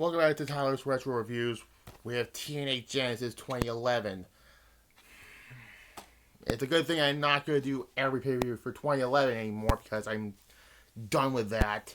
Welcome back to Tyler's Retro Reviews. We have TNA Genesis 2011. It's a good thing I'm not going to do every pay-per-view for 2011 anymore because I'm done with that.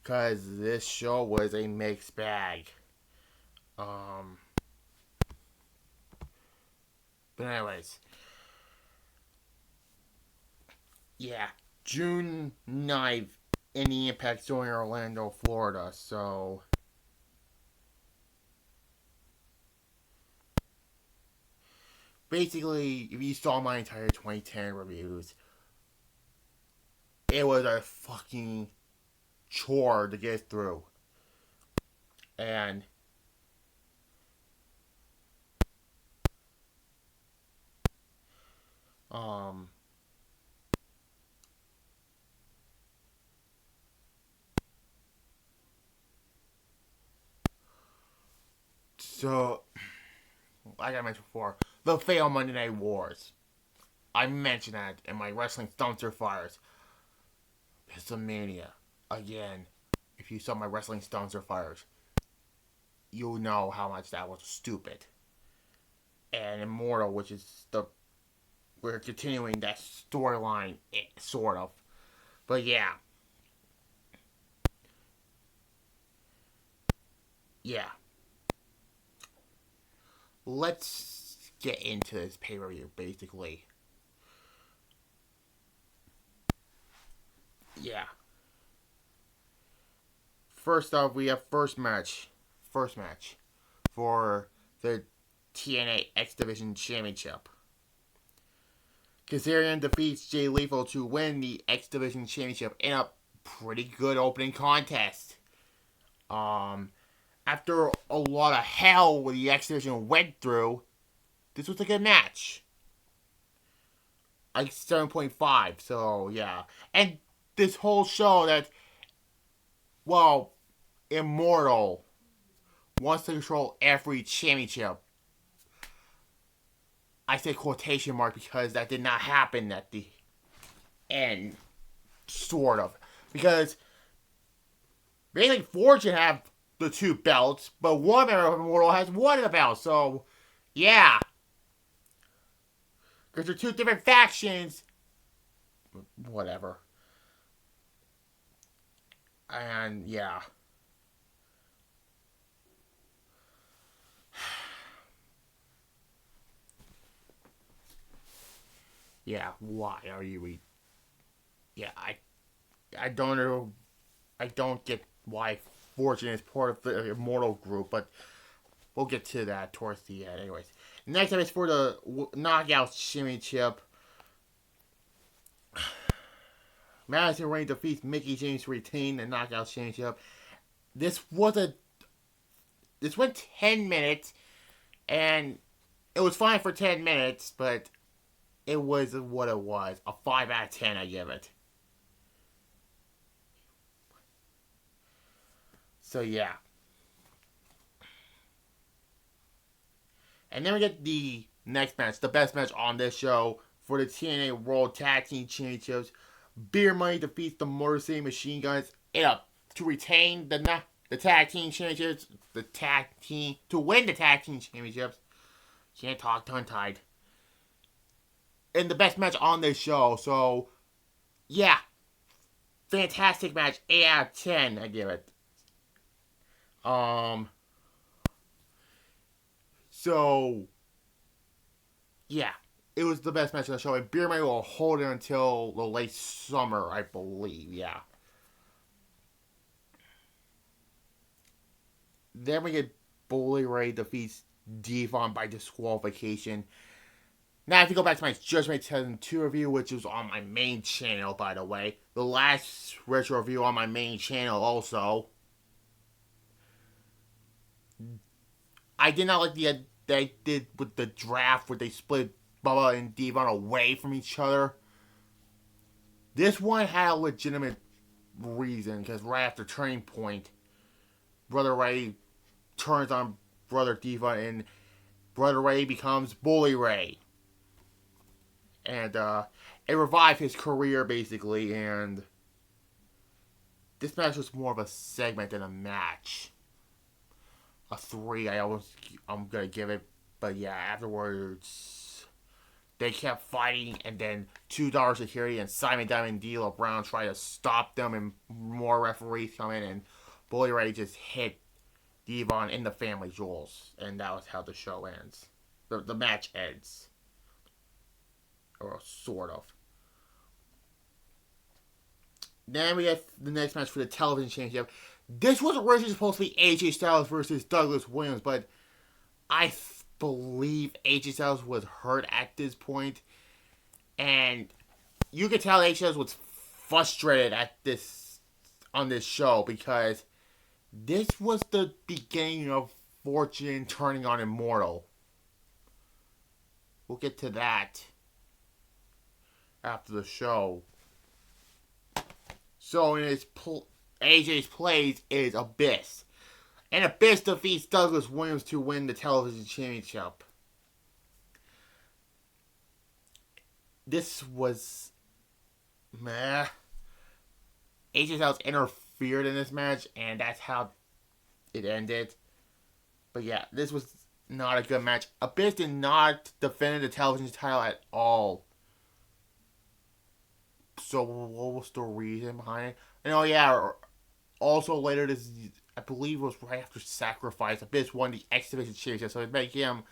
Because this show was a mixed bag. But anyways. Yeah. June 9th in the Impact Zone in Orlando, Florida. So basically, if you saw my entire 2010 reviews, it was a fucking chore to get through. And so like I mentioned before, the failed Monday Night Wars. I mentioned that in my Wrestling Dumpster Fires. Pistomania. Again, if you saw my Wrestling Dumpster Fires, you'll know how much that was stupid. And Immortal, which is we're continuing that storyline, sort of. But yeah. Yeah. Let's get into this pay-per-view, basically. Yeah. First off, we have first match for the TNA X Division Championship. Kazarian defeats Jay Lethal to win the X Division Championship in a pretty good opening contest. After a lot of hell with the X Division went through, this was a good match. Like 7.5, so yeah. And this whole show that, well, Immortal wants to control every championship. I say quotation mark because that did not happen at the end, sort of. Because basically Fortune have the two belts, but one member of Immortal has one of the belts, so yeah. Because they're two different factions. Whatever. And yeah. Yeah, why are you... Yeah, I don't know. I don't get why Fortune is part of the Immortal group, but we'll get to that towards the end. Anyways, next time is for the Knockout Championship. Madison Rayne defeats Mickie James to retain the Knockout Championship. This went 10 minutes, and it was fine for 10 minutes, but it was what it was. A 5 out of 10, I give it. So, yeah. And then we get the next match, the best match on this show for the TNA World Tag Team Championships. Beer Money defeats the Motor City Machine Guns to retain the Tag Team Championships, to win the Tag Team Championships. Can't talk tongue-tied. And the best match on this show, so yeah. Fantastic match, 8 out of 10, I give it. So, yeah, it was the best match of the show, and Beer Money will hold it until the late summer, I believe, yeah. Then we get Bully Ray defeats Devon by disqualification. Now, if you go back to my Judgment 2002 review, which was on my main channel, by the way, the last retro review on my main channel also, I did not like the they did with the draft where they split Bubba and Devon away from each other. This one had a legitimate reason, because right after Turning Point, Brother Ray turns on Brother Devon, and Brother Ray becomes Bully Ray. And it revived his career, basically, and this match was more of a segment than a match. a 3. I'm gonna give it, but yeah, afterwards they kept fighting, and then $2 Security and Simon Diamond D'Lo Brown tried to stop them, and more referees come in, and Bully Ray just hit Devon in the Family Jewels, and that was how the show ends. The match ends, or sort of. Then we get the next match for the television championship. This was originally supposed to be AJ Styles versus Douglas Williams, but I believe AJ Styles was hurt at this point, and you could tell AJ Styles was frustrated at this on this show because this was the beginning of Fortune turning on Immortal. We'll get to that after the show. So in AJ's plays is Abyss. And Abyss defeats Douglas Williams to win the television championship. This was meh. AJ Styles interfered in this match, and that's how it ended. But yeah, this was not a good match. Abyss did not defend the television title at all. So what was the reason behind it? And oh yeah, also later this, I believe it was right after Sacrifice, Abyss won the X Division Championship, so it made him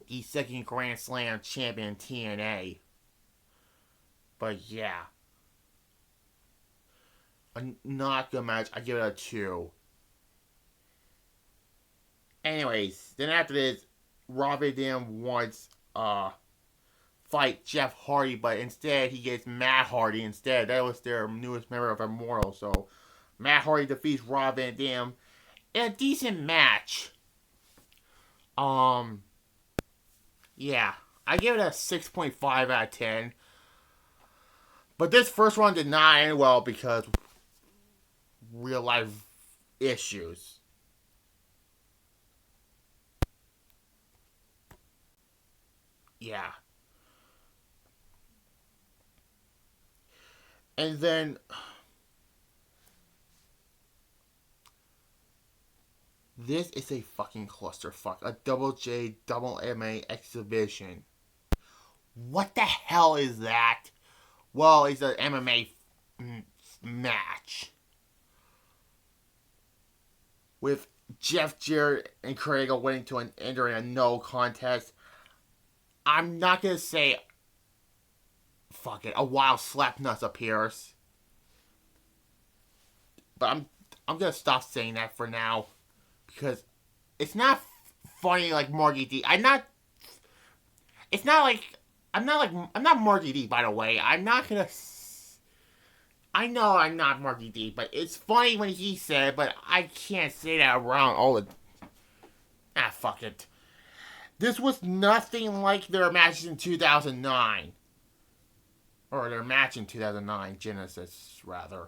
the second Grand Slam champion in TNA. But yeah, a not good match. I give it a 2. Anyways, then after this, Rob Van Dam wants fight Jeff Hardy, but instead he gets Matt Hardy instead. That was their newest member of Immortal. So Matt Hardy defeats Rob Van Dam in a decent match. Yeah, I give it a 6.5 out of 10. But this first one did not end well because real life issues. Yeah. And then this is a fucking clusterfuck. A double J, double MA exhibition. What the hell is that? Well, it's an MMA match. With Jeff Jarrett and Craig winning to entering a no contest. I'm not going to say, fuck it, a wild slapnuts appears. But I'm going to stop saying that for now. Because it's not funny like Marky D. I'm not Marky D, by the way. I know I'm not Marky D, but it's funny when he said, but I can't say that around all the... fuck it. This was nothing like their matches in 2009. Or their match in 2009, Genesis, rather.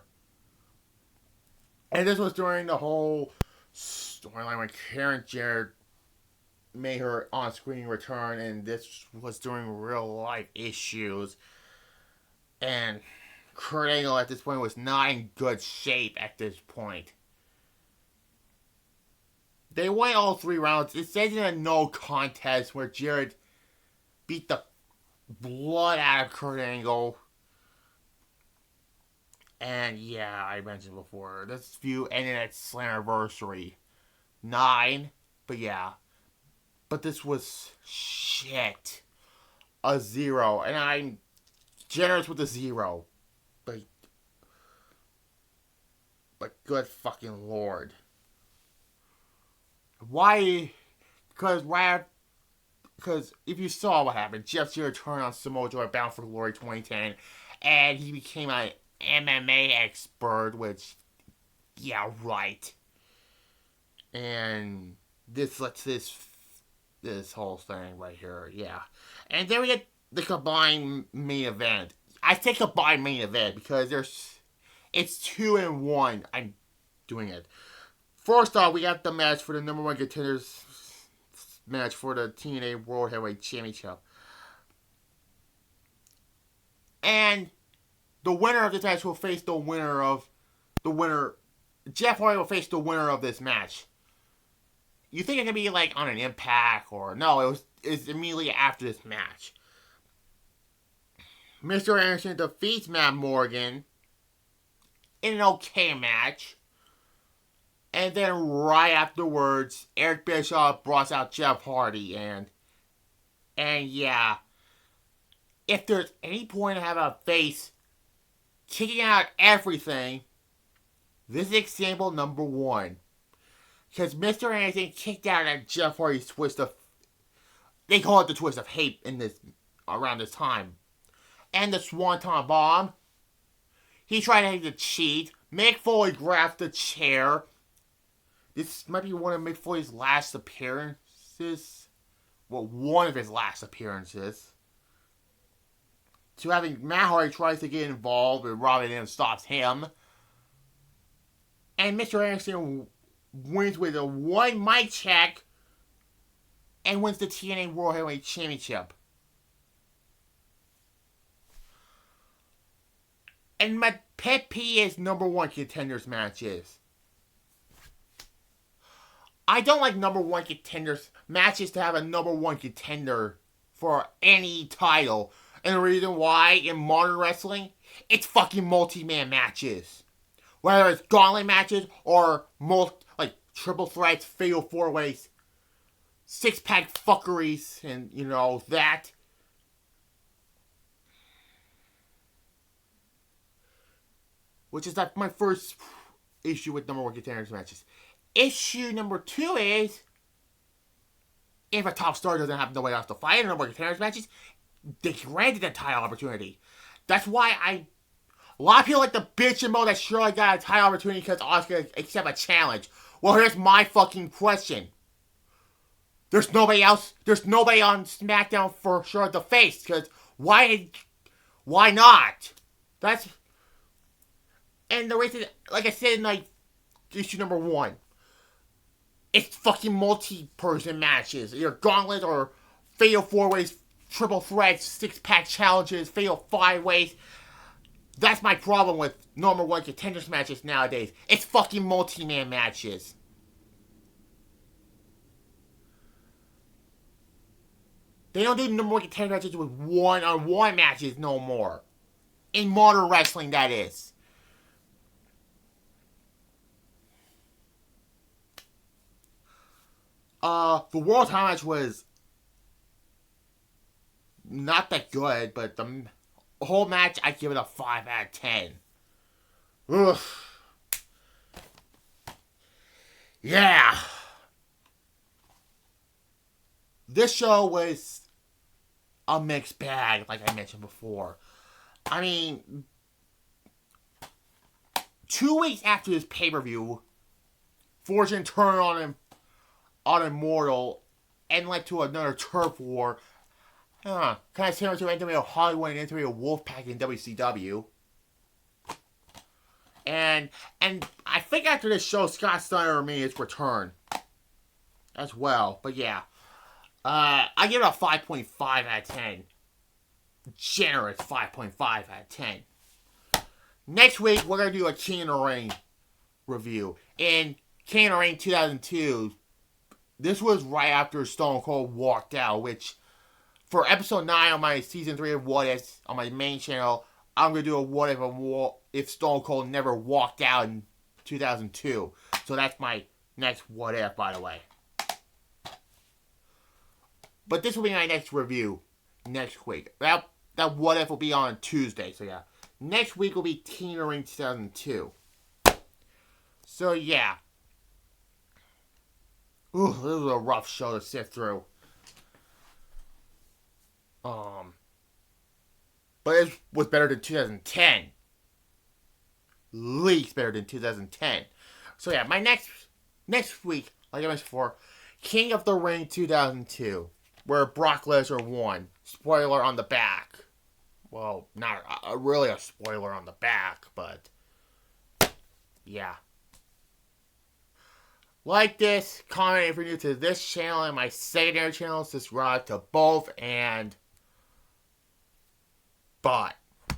And this was during the whole storyline when Karen Jarrett made her on-screen return, and this was during real-life issues. And Kurt Angle at this point was not in good shape at this point. They won all 3 rounds. It says in a no contest where Jarrett beat the blood out of Kurt Angle. And yeah, I mentioned before, this feud ended at Slammiversary 9. But yeah. But this was shit. A 0. And I'm generous with a 0. But good fucking lord. Why? Because if you saw what happened, Jeff Jarrett turned on Samoa Joe at Bound for Glory 2010, and he became an MMA expert, which, yeah, right. And this lets this whole thing right here, yeah. And then we get the combined main event. I say combined main event because it's 2 in 1. I'm doing it. First off, we got the match for the number 1 contenders match for the TNA World Heavyweight Championship. And the winner of this match will face Jeff Hardy will face the winner of this match. you think it could be like on an Impact or no? It's immediately after this match. Mr. Anderson defeats Matt Morgan in an okay match. And then right afterwards, Eric Bischoff brought out Jeff Hardy. And yeah, if there's any point to have a face kicking out everything, this is example number one. Because Mr. Anderson kicked out at Jeff Hardy's twist of... They call it the twist of hate around this time. And the Swanton Bomb. He tried to cheat. Mick Foley grabbed the chair. This might be one of Mick Foley's last appearances. Well, one of his last appearances. So having Matt Hardy tries to get involved, and Robin Evans stops him. And Mr. Anderson wins with a one mic check and wins the TNA World Heavyweight Championship. And my pet peeve is number one contenders matches. I don't like number one contenders matches to have a number one contender for any title. And the reason why in modern wrestling, it's fucking multi-man matches. Whether it's gauntlet matches or like triple threats, fatal four ways, six-pack fuckeries, and that. Which is like my first issue with number one contenders matches. Issue number two is, if a top star doesn't have nobody else to fight in number one contenders matches, they granted a title opportunity. That's why a lot of people like to bitch and moan that Charlotte got a title opportunity because Asuka accept a challenge. Well, here's my fucking question. There's nobody else. There's nobody on SmackDown for Charlotte to face. Because why not? And the reason, like I said in like issue number one, it's fucking multi-person matches. Either gauntlet or fatal four-ways, triple threats, six-pack challenges, fatal five-ways. That's my problem with number one contenders matches nowadays. It's fucking multi-man matches. They don't do number one contender matches with one-on-one matches no more. In modern wrestling, that is. The World title match was not that good, but the whole match, I give it a 5 out of 10. Ugh. Yeah. This show was a mixed bag, like I mentioned before. I mean, 2 weeks after this pay-per-view, Fortune turned on Immortal and led to another turf war. Kind of similar to NWO Hollywood and NWO Wolfpack in WCW. And I think after this show, Scott Steiner made his return as well. But yeah, I give it a 5.5 out of 10. Generous 5.5 out of 10. Next week, we're going to do a King of the Ring review. In King of the Ring 2002, this was right after Stone Cold walked out, which, for episode 9 on my season 3 of What If, on my main channel, I'm going to do a What If Stone Cold never walked out in 2002. So that's my next What If, by the way. But this will be my next review next week. That What If will be on Tuesday, so yeah. Next week will be King of the Ring 2002. So yeah. Ooh, this was a rough show to sift through. But it was better than 2010. Least better than 2010. So yeah, my next week, like I mentioned before, King of the Ring 2002, where Brock Lesnar won. Spoiler on the back. Well, not really a spoiler on the back, but yeah. Like this, comment if you're new to this channel and my secondary channel, subscribe to both, and bye.